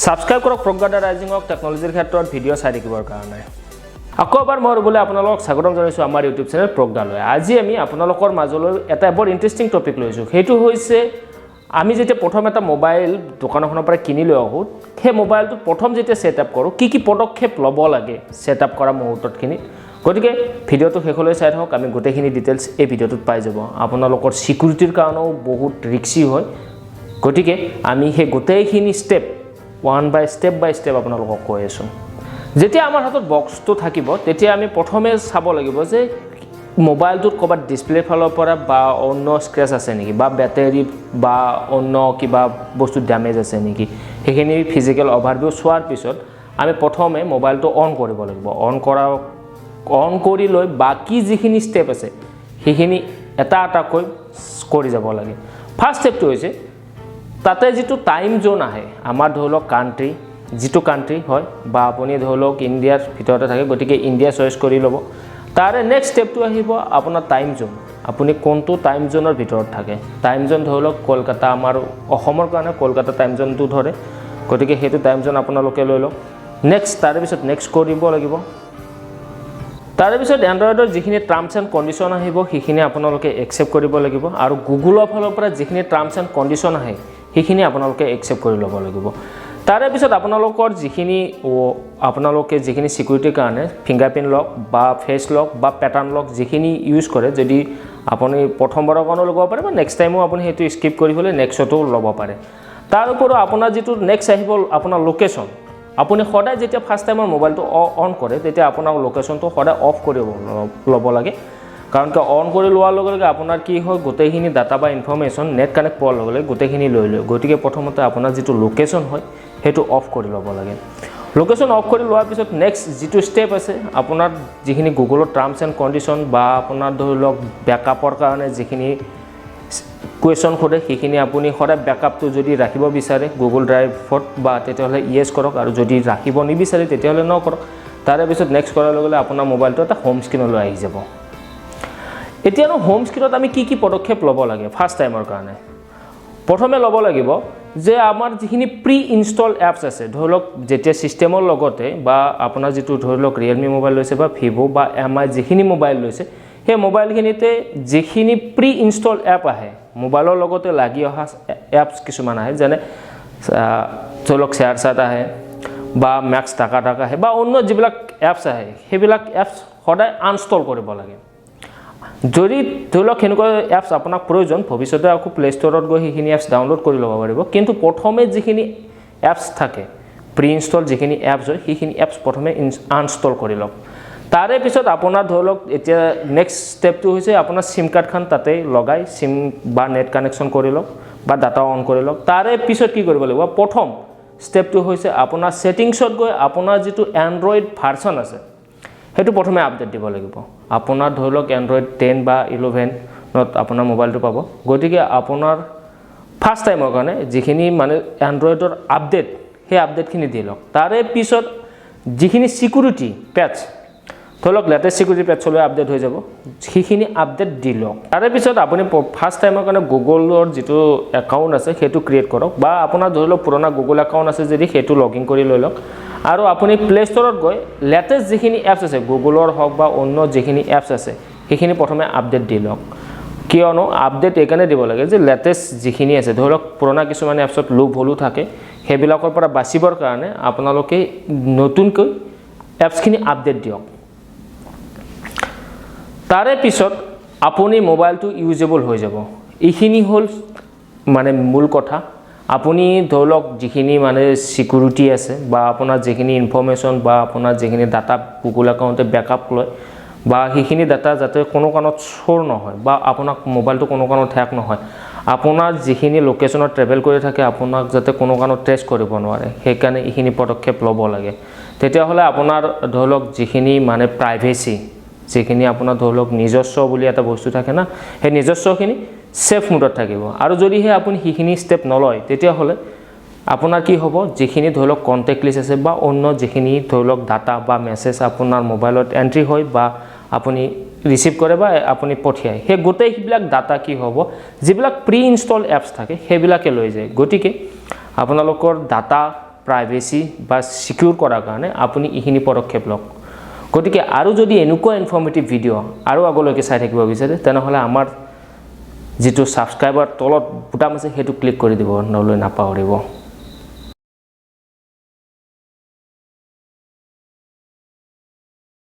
subscribe কৰক প্ৰজ্ঞাদা ৰাইজিঙক টেকনলজিৰ ক্ষেত্ৰত video' চাই থাকিবৰ কাৰণে আকৌ এবাৰ মই ৰুবলৈ আপোনালোকক স্বাগতম জনাইছোঁ আমাৰ ইউটিউব চেনেল প্ৰজ্ঞালৈ আজি আমি আপোনালোকৰ মাজলৈ এটা বৰ ইণ্টাৰেষ্টিং টপিক লৈছোঁ সেইটো হৈছে আমি যেতিয়া প্ৰথম এটা মোবাইল দোকানখনৰ পৰা কিনি লৈ আহোঁ সেই মোবাইলটো প্ৰথম যেতিয়া ছেটআপ কৰোঁ কি পদক্ষেপ ল'ব লাগে ছেটআপ কৰা মুহূৰ্ততখিনি গতিকে ভিডিঅ'টো শেষলৈ চাই থাকক আমি গোটেইখিনি ডিটেইলছ এই ভিডিঅ'টোত পাই যাব আপোনালোকৰ সিকিউৰিটিৰ কাৰণেও বহুত ৰিস্কি হয় গতিকে আমি সেই গোটেইখিনি ষ্টেপ ওৱান বাই ষ্টেপ আপোনালোকক কৈ আছোঁ যেতিয়া আমাৰ হাতত বক্সটো থাকিব তেতিয়া আমি প্ৰথমে চাব লাগিব যে মোবাইলটোত ক'ৰবাত ডিসপ্লে ফালৰ পৰা বা অন্য স্ক্ৰেচ আছে নেকি বা বেটাৰী বা অন্য কিবা বস্তু ড্যামেজ আছে নেকি সেইখিনি ফিজিক্যাল অভাৰভিউ চোৱাৰ পিছত আমি প্ৰথমে মোবাইলটো অন কৰিব লাগিব অন কৰি লৈ বাকি যিখিনি ষ্টেপ আছে সেইখিনি এটা কৰি যাব লাগে ফাৰ্স্ট ষ্টেপটো হৈছে তাতে যেটো টাইম জোন আহে আমাৰ ধৰলক কান্ট্ৰি যেটো কান্ট্ৰি হয় বা আপুনি ধৰলক ইন্ডিয়াৰ ভিতৰতে থাকে গতিকে ইন্ডিয়া চয়েস কৰি ল'ব তাৰে নেক্সট ষ্টেপটো আহিব আপোনাৰ টাইম জোন আপুনি কোনটো টাইম জোনৰ ভিতৰত থাকে টাইম জোন ধৰলক কলকাতা আমাৰ অসমৰ কাৰণে কলকাতা টাইম জোনটো ধৰে গতিকে হেতু টাইম জোন আপোনালোকে লৈ লওক নেক্সট তাৰে পিছত নেক্সট কৰিব লাগিব তাৰে পিছত এন্ড্ৰইডৰ যিখিনি টাৰ্মছ এণ্ড কণ্ডিশ্যন আহিব সেইখিনি আপোনালোকে একচেপ্ট কৰিব লাগিব আৰু গুগলৰ ফালৰ পৰা যিখিনি টাৰ্মছ এণ্ড কণ্ডিশ্যন আহে সেইখিনি আপোনালোকে একচেপ্ট কৰি ল'ব লাগিব তাৰে পিছত আপোনালোকৰ যিখিনি সিকিউৰিটিৰ কাৰণে ফিংগাৰপ্ৰিন্ট লক বা ফেস লক বা প্যাটাৰ্ন লক যিখিনি ইউজ কৰে যদি আপুনি প্ৰথমবাৰৰ কাৰণে লগাব পাৰে বা নেক্সট টাইমও আপুনি হেতু স্কিপ কৰিবলৈ নেক্সটটো ল'ব পাৰে তাৰ ওপৰত আপোনাৰ যেটো নেক্সট আহিব আপোনাৰ লোকেশন আপুনি সদায় যেতিয়া ফাৰ্স্ট টাইমৰ মোবাইলটো অন কৰে তেতিয়া আপোনাৰ লোকেশনটো সদায় অফ কৰিব ল'ব লাগে কাৰণ কি অন কৰি লোৱাৰ লগে লগে আপোনাৰ কি হয় গোটেইখিনি ডাটা বা ইনফৰমেশন নেট কানেক্ট পোৱাৰ লগে লগে গোটেইখিনি লৈ গতিকে প্ৰথমতে আপোনাৰ যেটো লোকেশন হয় হেতু অফ কৰি ল'ব লাগে লোকেশন অফ কৰি লোৱাৰ পিছত নেক্সট যেটো ষ্টেপ আছে আপোনাৰ যিখিনি গুগলৰ টাৰ্মছ এণ্ড কণ্ডিশ্যন বা আপোনাৰ ধৰলক ব্যাকআপৰ কাৰণে যিখিনি কুৱেশ্যন খোদে সেইখিনি আপুনি সদায় ব্যাকআপটো যদি ৰাখিব বিচাৰে গুগল ড্ৰাইভত বা তেতিয়াহ'লে ইয়েছ কৰক আৰু যদি ৰাখিব নিবিচাৰে তেতিয়াহ'লে ন কৰক তাৰে পিছত নেক্সট কৰাৰ লগে লগে আপোনাৰ মোবাইলটো এটা হোম স্ক্ৰীনলৈ আহি যাব এতিয়ানো হোম স্ক্ৰীনত আমি কি পদক্ষেপ ল'ব লাগে ফাৰ্স্ট টাইমৰ কাৰণে প্ৰথমে ল'ব লাগিব যে আমাৰ যিখিনি প্ৰি ইনষ্টল এপছ আছে ধৰলক যেতিয়া সিস্টেমৰ লগতে বা আপোনাৰ যেটো ধৰলক Realme মোবাইল লৈছে বা Vivo বা MI যিখিনি মোবাইল লৈছে সেই মোবাইলখিনিতে যিখিনি প্ৰি ইনষ্টল এপ আহে মোবাইলৰ লগতে লাগি অহা এপছ কিছুমান আহে যেনে ধৰলক শেয়াৰচাট আহে বা ম্যাক্স টাকা আহে বা অন্য যিবিলাক এপছ আহে সেইবিলাক এপছ সদায় আনষ্টল কৰিব লাগে যদি ধৰলক হেনেকুৱা এপছ আপোনাক প্ৰয়োজন ভৱিষ্যতে আকৌ প্লে ষ্টৰত গৈ সেইখিনি এপছ ডাউনলোড কৰি ল'ব পাৰিব কিন্তু প্ৰথমে যিখিনি এপছ থাকে প্ৰি ইনষ্টল যিখিনি এপছ হয় সেইখিনি এপছ প্ৰথমে আনষ্টল কৰি লওক তাৰে পিছত আপোনাৰ ধৰলক এতিয়া নেক্সট ষ্টেপটো হৈছে আপোনাৰ সিম কাৰ্ডখন তাতে লগাই সিম বা নেট কানেকশ্যন কৰি লওক বা ডাটা অন কৰি লওক তাৰে পিছত কি কৰিব লাগিব প্ৰথম ষ্টেপটো হৈছে আপোনাৰ সেটিংছত গৈ আপোনাৰ যেটো এন্ড্ৰইড ভাৰ্সন আছে হেতু প্ৰথমে আপডেট দিব লাগিব আপোনাৰ ধৰলক এন্ড্ৰইড 10 বা 11 নত আপোনাৰ মোবাইলটো পাব গতিকে আপোনাৰ ফাৰ্স্ট টাইমৰ কাৰণে যিখিনি মানে এন্ড্ৰইডৰ আপডেট সেই আপডেটখিনি দি লওক তাৰে পিছত যিখিনি সিকিউৰিটি পেচ ধৰলক লেটেষ্ট সিকিউৰিটি পেচলৈ আপডেট হৈ যাব সেইখিনি আপডেট দি লওক তাৰে পিছত আপুনি ফাৰ্স্ট টাইমৰ কাৰণে গুগলৰ যেটো একাউণ্ট আছে হেতু ক্ৰিয়েট কৰক বা আপোনাৰ ধৰলক পুৰণা গুগল একাউণ্ট আছে যদি হেতু লগইন কৰি লৈ লওক আৰু আপুনি প্লে ষ্টৰত গৈ লেটেষ্ট যিখিনি এপছ আছে গুগলৰ হক বা অন্য যিখিনি এপছ আছে সেইখিনি প্ৰথমে আপডেট দি লওক কিয়নো আপডেট এইকাৰণে দিব লাগে যে লেটেষ্ট যিখিনি আছে ধৰলক পুৰণা কিছুমান এপছত লুপ হলু থাকে সেইবিলাকৰ পৰা বাচিবৰ কাৰণে আপোনালোকে নতুনকৈ এপছখিনি আপডেট দিয়ক তাৰে পিছত আপুনি মোবাইলটো ইউজেবল হৈ যাব এইখিনি হল মানে মূল কথা আপুনি ধৰলক যিখিনি মানে সিকিউৰিটি আছে বা আপোনাৰ যিখিনি ইনফৰমেশন বা আপোনাৰ যিখিনি ডাটা গুগল একাউণ্টে ব্যাকআপ লয় বা সেইখিনি ডাটা যাতে কোনো কাৰণত চোৰ নহয় বা আপোনাক মোবাইলটো কোনো কাৰণত হ্যাক নহয় আপোনাৰ যিখিনি লোকেশনত ট্ৰেভেল কৰি থাকে আপোনাক যাতে কোনো কাৰণত ট্ৰেছ কৰিব নোৱাৰে সেই কাৰণে এইখিনি পদক্ষেপ ল'ব লাগে তেতিয়াহ'লে আপোনাৰ ধৰলক যিখিনি মানে প্ৰাইভেচি যিখিনি আপোনাৰ ধৰলক নিজস্ব বুলি এটা বস্তু থাকে না সেই নিজস্বখিনি সেফ মোডত থাকিব আৰু যদি হে আপুনি হিখিনি ষ্টেপ নলয় তেতিয়াহ'লে আপোনাৰ কি হ'ব যিখিনি ধৰলক কন্টাক্ট লিষ্ট আছে বা অন্য যিখিনি ধৰলক ডাটা বা মেছেজ আপোনাৰ মোবাইলত এন্ট্ৰি হয় বা আপুনি ৰিচিভ কৰে বা আপুনি পঠিয়ায় সেই গোটেইবিলাক ডাটা কি হ'ব যিবিলাক প্ৰি ইনষ্টল এপছ থাকে সেইবিলাকে লৈ যায় গতিকে আপোনালোকৰ ডাটা প্ৰাইভেচি বা সিকিউৰ কৰাৰ কাৰণে আপুনি এইখিনি পদক্ষেপ লওক গতিকে আৰু যদি এনেকুৱা ইনফৰ্মেটিভ ভিডিঅ' আৰু আগলৈকে চাই থাকিব বিচাৰে তেনেহ'লে আমাৰ যিটো সাবস্ক্ৰাইবাৰ তলত বুটাম আছে সেইটো ক্লিক কৰি দিব নহ'লে নাপাহৰিব